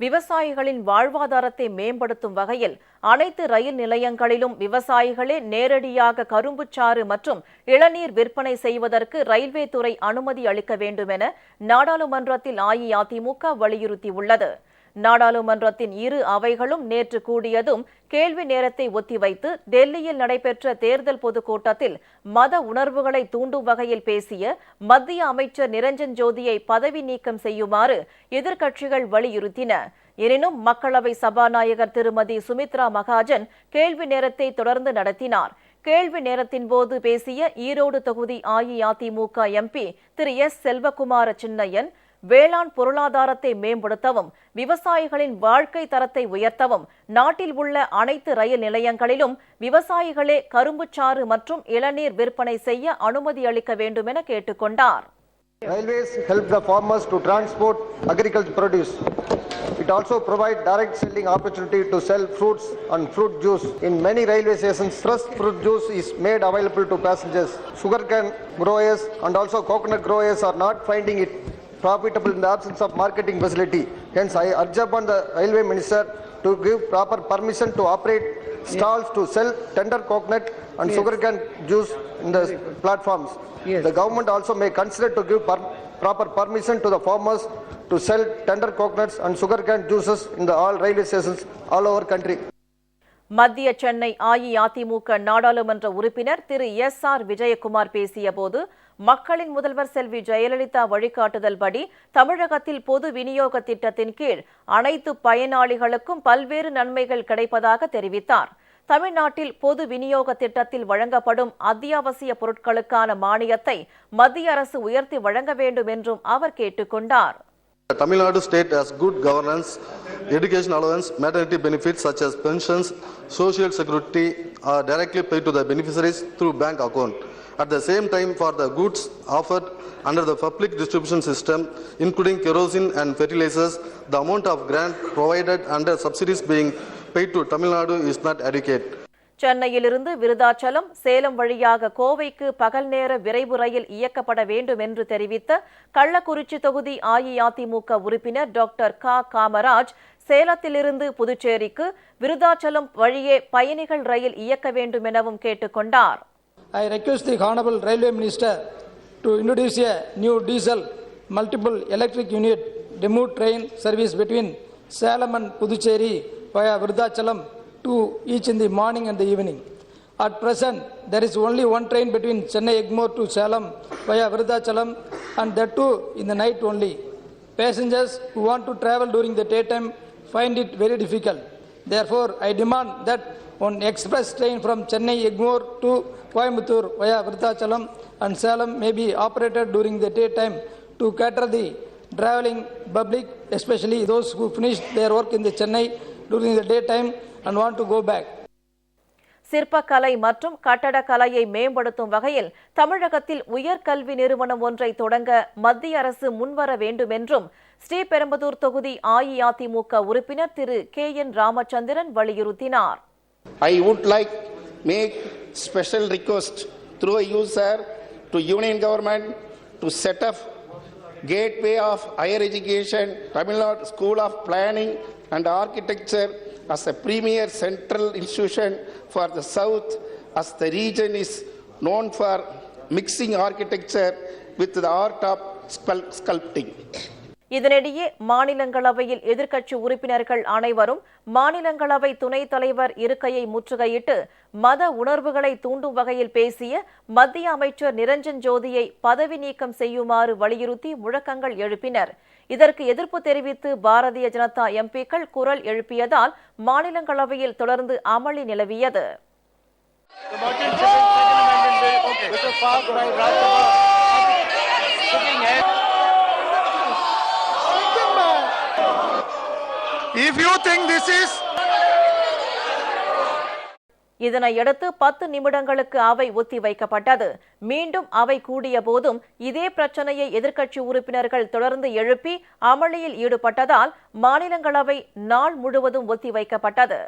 விவசாயிகளின் வாழ்வாதாரத்தை மேம்படுத்தும் வகையில் அனைத்து ரயில் நிலையங்களிலும் விவசாயிகளே நேரடியாக கரும்புச்சாறு மற்றும் இளநீர் விற்பனை செய்வதற்கு ரயில்வே துறை அனுமதி அளிக்க வேண்டும் என நாடாளுமன்றத்தில் அஇஅதிமுக வலியுறுத்தியுள்ளது. நாடாளுமன்றத்தின் இரு அவைகளும் நேற்று கூடியதும் கேள்வி நேரத்தை ஒத்திவைத்து டெல்லியில் நடைபெற்ற தேர்தல் பொதுக்கூட்டத்தில் மத உணர்வுகளை தூண்டும் வகையில் பேசிய மத்திய அமைச்சர் நிரஞ்சன் ஜோதியை பதவி நீக்கம் செய்யுமாறு எதிர்க்கட்சிகள் வலியுறுத்தின. எனினும் மக்களவை சபாநாயகர் திருமதி சுமித்ரா மகாஜன் கேள்வி நேரத்தை தொடர்ந்து நடத்தினார். கேள்வி நேரத்தின் போது பேசிய ஈரோடு தொகுதி அஇஅதிமுக எம்பி திரு எஸ் செல்வகுமார சின்னையன், வேளாண் பொருளாதாரத்தை மேம்படுத்தவும் விவசாயிகளின் வாழ்க்கை தரத்தை உயர்த்தவும் நாட்டில் உள்ள அனைத்து ரயில் நிலையங்களிலும் விவசாயிகளே கரும்புச்சாறு மற்றும் இளநீர் விற்பனை செய்ய அனுமதி அளிக்க வேண்டும் என கேட்டுக் கொண்டார். Railways help the farmers to transport agricultural produce. It also provides direct selling opportunity to sell fruits and fruit juice. In many railway stations, fresh fruit juice is made available to passengers. Sugarcane growers and also coconut growers are not finding it profitable in the absence of marketing facility. Hence, I urge upon the railway minister to give proper permission to operate stalls to sell tender coconut and sugarcane juice in the platforms. The government also may consider to give proper permission to the farmers to sell tender coconuts and sugarcane juices in the all railway stations all over country. மத்திய சென்னை அஇஅதிமுக நாடாளுமன்ற உறுப்பினர் திரு S R Vijayakumar பேசியபோது, மக்களின் முதல்வர் செல்வி ஜெயலலிதா வழிகாட்டுதல்படி தமிழகத்தில் பொது விநியோக திட்டத்தின் கீழ் அனைத்து பயனாளிகளுக்கும் பல்வேறு நன்மைகள் கிடைப்பதாக தெரிவித்தார். தமிழ்நாட்டில் பொது விநியோக திட்டத்தில் வழங்கப்படும் அத்தியாவசிய பொருட்களுக்கான மானியத்தை மத்திய அரசு உயர்த்தி வழங்க வேண்டும் என்றும் அவர் கேட்டுக் கொண்டார். Tamil Nadu state has good governance, education allowance, maternity benefits such as pensions, social security are directly paid to the beneficiaries through bank account. At the same time, for the goods offered under the public distribution system, including kerosene and fertilizers, the amount of grant provided under subsidies being paid to Tamil Nadu is not adequate. சென்னையிலிருந்து விருதாச்சலம், சேலம் வழியாக கோவைக்கு பகல் நேர விரைவு ரயில் இயக்கப்பட வேண்டும் என்று தெரிவித்த கள்ளக்குறிச்சி தொகுதி அஇஅதிமுக உறுப்பினர் டாக்டர் காமராஜ், சேலத்திலிருந்து புதுச்சேரிக்கு விருதாச்சலம் வழியே பயணிகள் ரயில் இயக்க வேண்டும் எனவும் கேட்டுக் கொண்டார். I request the Honorable Railway Minister to introduce a new diesel multiple electric unit demo train service between Salem and Puducherry via Virudhachalam to each in the morning and the evening. At present, there is only one train between Chennai Egmore to Salem via Virudhachalam, and that too in the night only. Passengers who want to travel during the daytime find it very difficult. Therefore, I demand that one express train from Chennai Egmore to Coimbatore via Virudhachalam and Salem may be operated during the daytime to cater the traveling public, especially those who finish their work in the Chennai during the daytime and want to go back. சிற்பக்கலை மற்றும் கட்டடக்கலையை மேம்படுத்தும் வகையில் தமிழகத்தில் உயர்கல்வி நிறுவனம் ஒன்றை தொடங்க மத்திய அரசு முன்வர வேண்டும் என்றும் ஸ்ரீபெரும்புதூர் தொகுதி அஇஅதிமுக உறுப்பினர் திரு KN ராமச்சந்திரன் வலியுறுத்தினார். I would like make special request through a user to Union Government to set up Gateway of Higher Education, Tamil Nadu School of Planning and Architecture as a premier central institution for the South, as the region is known for mixing architecture with the art of sculpting. இதனிடையே மாநிலங்களவையில் எதிர்க்கட்சி உறுப்பினர்கள் அனைவரும் மாநிலங்களவை துணைத் தலைவர் இருக்கையை முற்றுகையிட்டு மத உணர்வுகளை தூண்டும் வகையில் பேசிய மத்திய அமைச்சர் நிரஞ்சன் ஜோதியை பதவி நீக்கம் செய்யுமாறு வலியுறுத்தி முழக்கங்கள் எழுப்பினர். இதற்கு எதிர்ப்பு தெரிவித்து பாரதிய ஜனதா எம்பிக்கள் குரல் எழுப்பியதால் மாநிலங்களவையில் தொடர்ந்து அமளி நிலவியது. இதனையடுத்து 10 நிமிடங்களுக்கு அவை ஒத்திவைக்கப்பட்டது. மீண்டும் அவை கூடிய போதும் இதே பிரச்சனையை எதிர்க்கட்சி உறுப்பினர்கள் தொடர்ந்து எழுப்பி அமளியில் ஈடுபட்டதால் மாநிலங்களவை நாள் முழுவதும் ஒத்திவைக்கப்பட்டது.